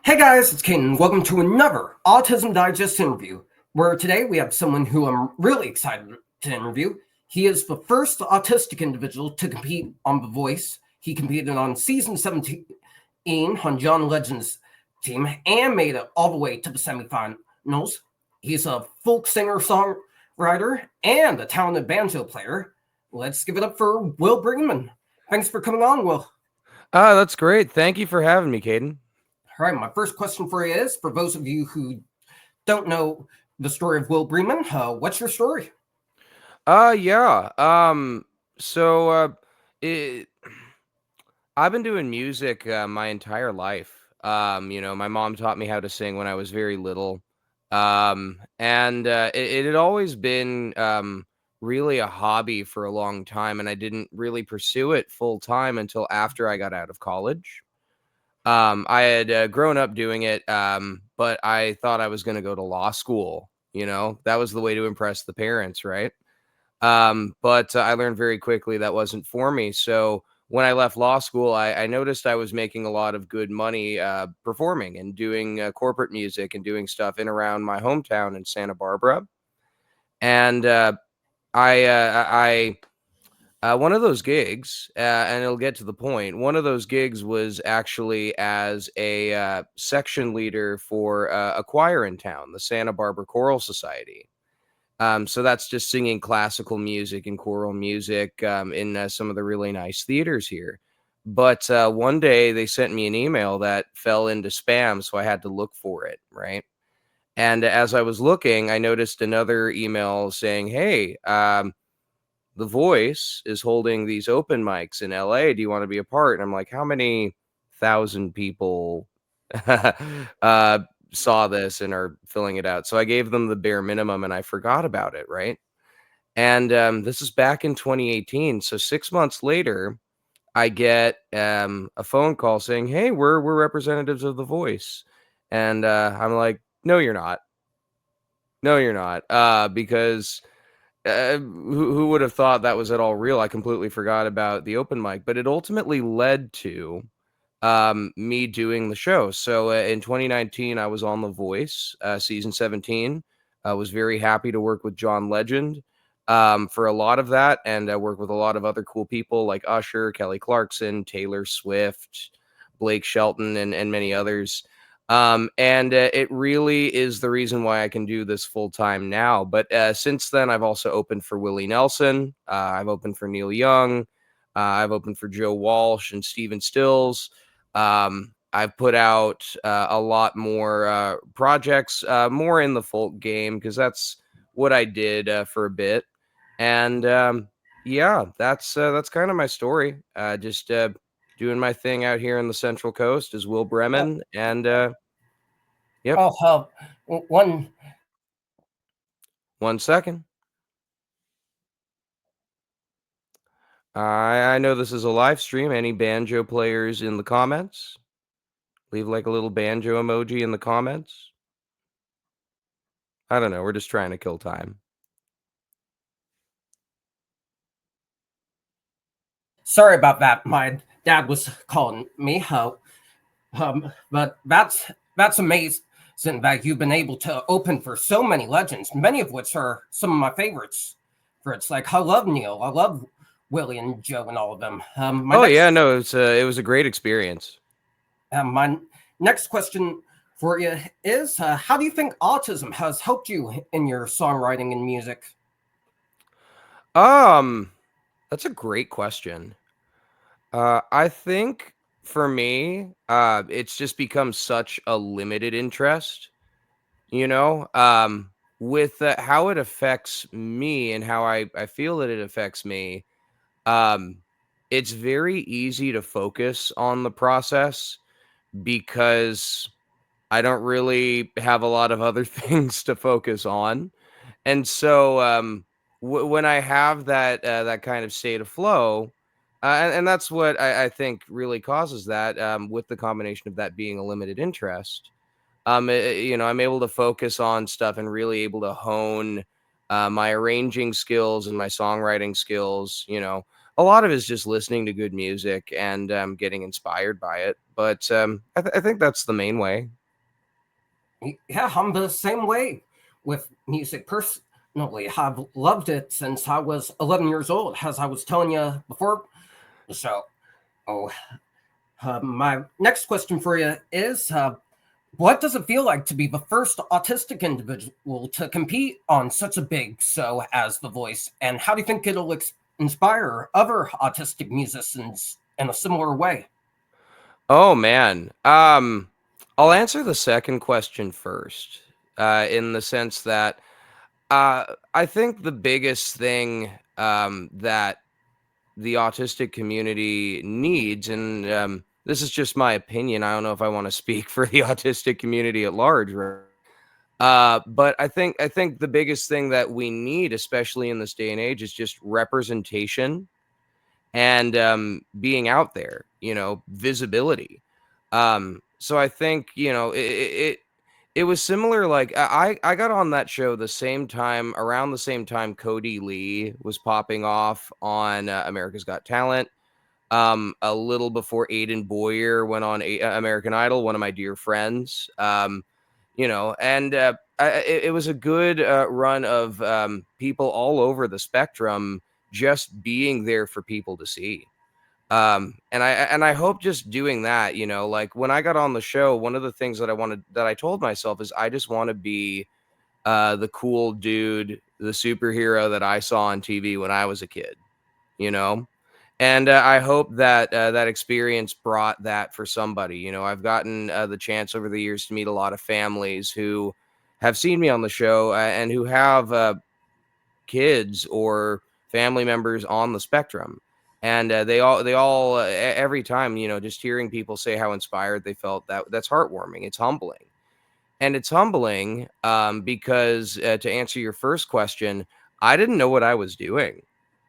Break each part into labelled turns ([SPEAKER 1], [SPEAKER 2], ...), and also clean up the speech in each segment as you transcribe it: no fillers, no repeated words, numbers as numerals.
[SPEAKER 1] Hey guys, it's Caden. Welcome to another Autism Digest interview, where today we have someone who I'm really excited to interview. He is the first autistic individual to compete on The Voice. He competed on season 17 on John Legend's team and made it all the way to the semifinals. He's a folk singer-songwriter and a talented banjo player. Let's give it up for Will Breman. Thanks for coming on, Will.
[SPEAKER 2] That's great. Thank you for having me, Caden.
[SPEAKER 1] All right, my first question for you is, for those of you who don't know the story of Will Breman, what's your story?
[SPEAKER 2] Yeah. So, it, I've been doing music my entire life. My mom taught me how to sing when I was very little. And it had always been really a hobby for a long time, and I didn't really pursue it full time until after I got out of college. I had grown up doing it, but I thought I was going to go to law school. That was the way to impress the parents, right? But I learned very quickly that wasn't for me. So when I left law school, I noticed I was making a lot of good money performing and doing corporate music and doing stuff in around my hometown in Santa Barbara. And one of those gigs, and it'll get to the point. One of those gigs was actually as a section leader for a choir in town, the Santa Barbara Choral Society. So that's just singing classical music and choral music in some of the really nice theaters here. But one day they sent me an email that fell into spam, so I had to look for it, right? And as I was looking, I noticed another email saying, "Hey, The Voice is holding these open mics in LA. Do you want to be a part?" And I'm like, how many thousand people uh, saw this and are filling it out? So I gave them the bare minimum and I forgot about it, right? And this is back in 2018. So 6 months later, I get a phone call saying, "Hey, we're representatives of The Voice." And I'm like, "No, you're not. No, you're not." Because who would have thought that was at all real? I completely forgot about the open mic, but it ultimately led to me doing the show. So in 2019, I was on The Voice, season 17. I was very happy to work with John Legend for a lot of that, and I worked with a lot of other cool people like Usher, Kelly Clarkson, Taylor Swift, Blake Shelton, and many others. And it really is the reason why I can do this full time now. But since then, I've also opened for Willie Nelson. I've opened for Neil Young. I've opened for Joe Walsh and Stephen Stills. I've put out a lot more projects, more in the folk game, because that's what I did for a bit. And yeah, that's kind of my story. Just doing my thing out here in the Central Coast is Will
[SPEAKER 1] Oh,
[SPEAKER 2] Bremen, and yep.
[SPEAKER 1] oh, one.
[SPEAKER 2] 1 second. I know this is a live stream. Any banjo players in the comments? Leave like a little banjo emoji in the comments. I don't know. We're just trying to kill time.
[SPEAKER 1] Sorry about that. My dad was calling me. But that's amazing that you've been able to open for so many legends, many of which are some of my favorites. For it's like I love Neil, I love Willie and Joe and all of them.
[SPEAKER 2] Oh yeah, no, it was a great experience.
[SPEAKER 1] My next question for you is, how do you think autism has helped you in your songwriting and music?
[SPEAKER 2] Um, that's a great question. I think for me, it's just become such a limited interest, you know, with how it affects me and how I feel that it affects me. Um, it's very easy to focus on the process because I don't really have a lot of other things to focus on. And so when I have that kind of state of flow, and that's what I think really causes that, with the combination of that being a limited interest. I'm able to focus on stuff and really able to hone my arranging skills and my songwriting skills. a lot of it is just listening to good music and getting inspired by it. But I think that's the main way.
[SPEAKER 1] Yeah, I'm the same way with music personally. I've loved it since I was 11 years old, as I was telling you before. So, oh, my next question for you is what does it feel like to be the first autistic individual to compete on such a big show as The Voice? And how do you think it'll inspire other autistic musicians in a similar way?
[SPEAKER 2] Oh man. I'll answer the second question first, in the sense that I think the biggest thing that the autistic community needs, and this is just my opinion. I don't know if I want to speak for the autistic community at large, right? But I think the biggest thing that we need, especially in this day and age, is just representation and being out there, visibility. So I think it was similar. Like I got on that show the same time, around the same time Cody Lee was popping off on America's Got Talent. A little before Aiden Boyer went on American Idol, one of my dear friends. And it was a good run of people all over the spectrum just being there for people to see. And I hope just doing that, like when I got on the show, one of the things that I told myself is I just want to be the cool dude, the superhero that I saw on TV when I was a kid, you know? And I hope that that experience brought that for somebody. I've gotten the chance over the years to meet a lot of families who have seen me on the show and who have kids or family members on the spectrum. And they all every time, just hearing people say how inspired they felt, that's heartwarming. It's humbling. And it's humbling because to answer your first question, I didn't know what I was doing,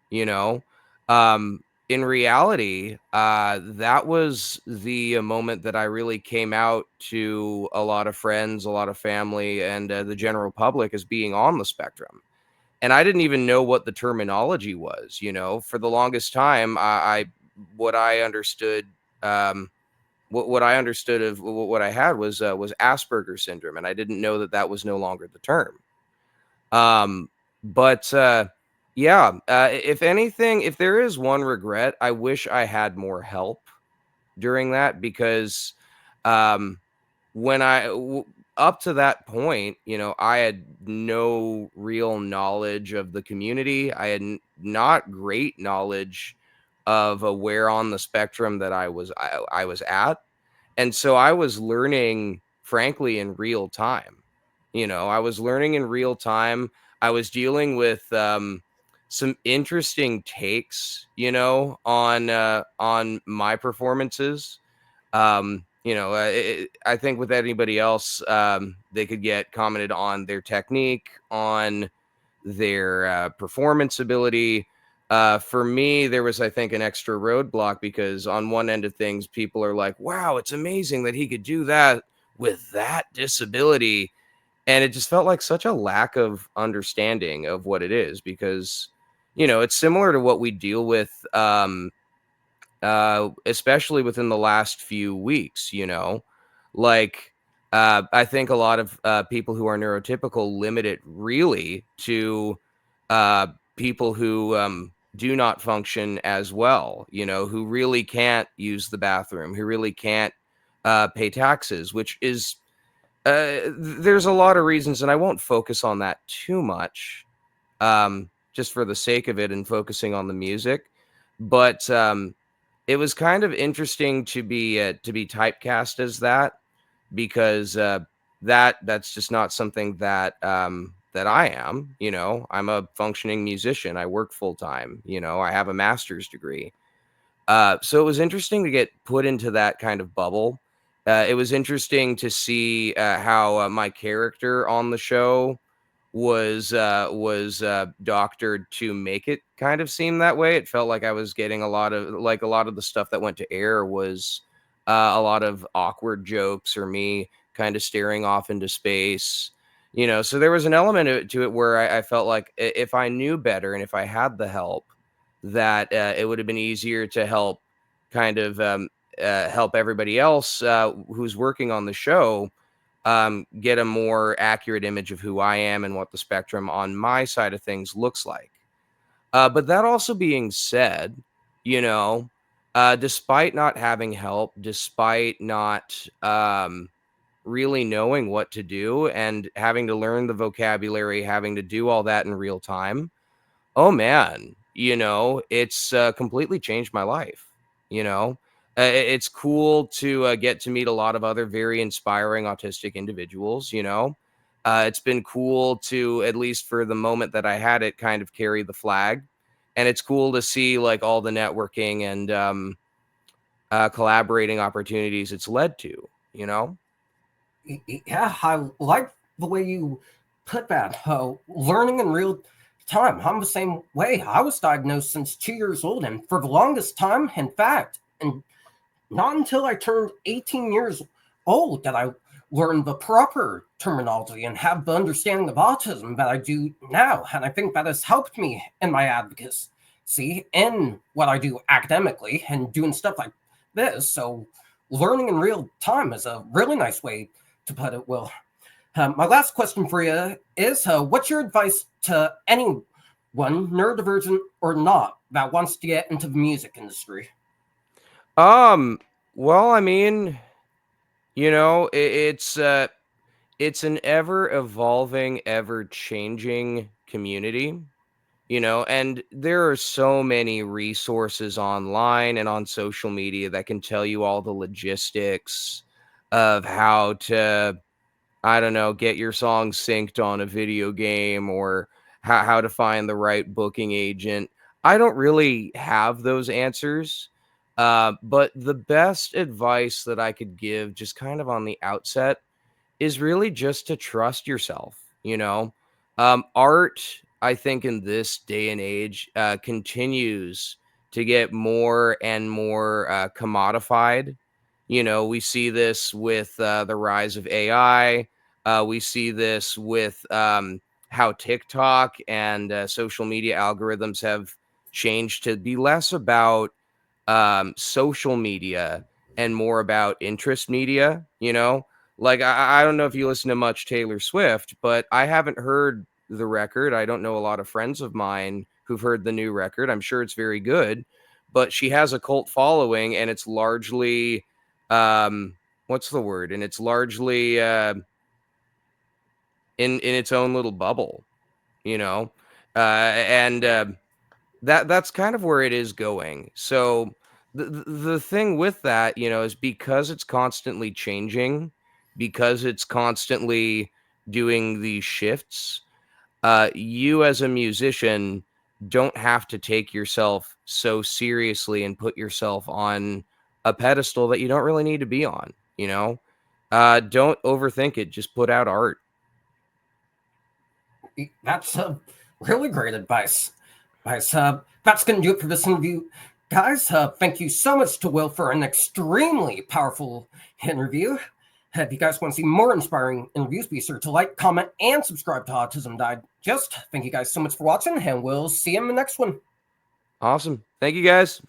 [SPEAKER 2] you know? Um, in reality, that was the moment that I really came out to a lot of friends, a lot of family, and the general public as being on the spectrum. And I didn't even know what the terminology was, For the longest time, I what I understood, what I understood of what I had was Asperger's syndrome, and I didn't know that that was no longer the term. But yeah, if anything, if there is one regret, I wish I had more help during that because um, when up to that point, I had no real knowledge of the community. I had not great knowledge of where on the spectrum that I was at, and so I was learning, frankly, in real time. I was learning in real time. I was dealing with some interesting takes, on my performances. I think with anybody else, they could get commented on their technique, on their performance ability. For me, there was, I think, an extra roadblock because on one end of things, people are like, wow, it's amazing that he could do that with that disability. And it just felt like such a lack of understanding of what it is because, it's similar to what we deal with. Especially within the last few weeks, like I think a lot of people who are neurotypical limit it really to uh, people who do not function as well, who really can't use the bathroom, who really can't pay taxes, which is there's a lot of reasons, and I won't focus on that too much, just for the sake of it and focusing on the music. But it was kind of interesting to be typecast as that because that's just not something that I am. I'm a functioning musician. I work full time. I have a master's degree. So it was interesting to get put into that kind of bubble. It was interesting to see how my character on the show was doctored to make it kind of seem that way. It felt like I was getting a lot of the stuff that went to air was a lot of awkward jokes or me kind of staring off into space. So there was an element to it where I felt like if I knew better and if I had the help, that it would have been easier to help kind of help everybody else who's working on the show get a more accurate image of who I am and what the spectrum on my side of things looks like. But that also being said, you know, despite not having help, despite not really knowing what to do and having to learn the vocabulary, having to do all that in real time, oh man, it's completely changed my life. You know, it's cool to get to meet a lot of other very inspiring autistic individuals. It's been cool to, at least for the moment that I had it, kind of carry the flag. And it's cool to see like all the networking and collaborating opportunities it's led to, you know?
[SPEAKER 1] Yeah, I like the way you put that. Learning in real time. I'm the same way. I was diagnosed since 2 years old, and for the longest time, in fact, and not until I turned 18 years old that I learned the proper terminology and have the understanding of autism that I do now. And I think that has helped me in my advocacy in what I do academically and doing stuff like this. So learning in real time is a really nice way to put it, Will. My last question for you is what's your advice to anyone, neurodivergent or not, that wants to get into the music industry?
[SPEAKER 2] Well, I mean, it's an ever evolving, ever changing community, and there are so many resources online and on social media that can tell you all the logistics of how to, I don't know, get your song synced on a video game, or how to find the right booking agent. I don't really have those answers. But the best advice that I could give, just kind of on the outset, is really just to trust yourself, Art, I think, in this day and age, continues to get more and more commodified. We see this with the rise of AI. We see this with how TikTok and social media algorithms have changed to be less about social media and more about interest media, Like, I don't know if you listen to much Taylor Swift, but I haven't heard the record. I don't know a lot of friends of mine who've heard the new record. I'm sure it's very good, but she has a cult following, and it's largely, what's the word? And it's largely in its own little bubble, you know? And that's kind of where it is going. So the thing with that, is because it's constantly changing, because it's constantly doing these shifts, you as a musician don't have to take yourself so seriously and put yourself on a pedestal that you don't really need to be on, don't overthink it. Just put out art.
[SPEAKER 1] That's a really great advice. That's going to do it for this interview. Guys, thank you so much to Will for an extremely powerful interview. If you guys want to see more inspiring interviews, be sure to like, comment, and subscribe to Autism Digest. Thank you guys so much for watching, and we'll see you in the next one.
[SPEAKER 2] Awesome. Thank you, guys.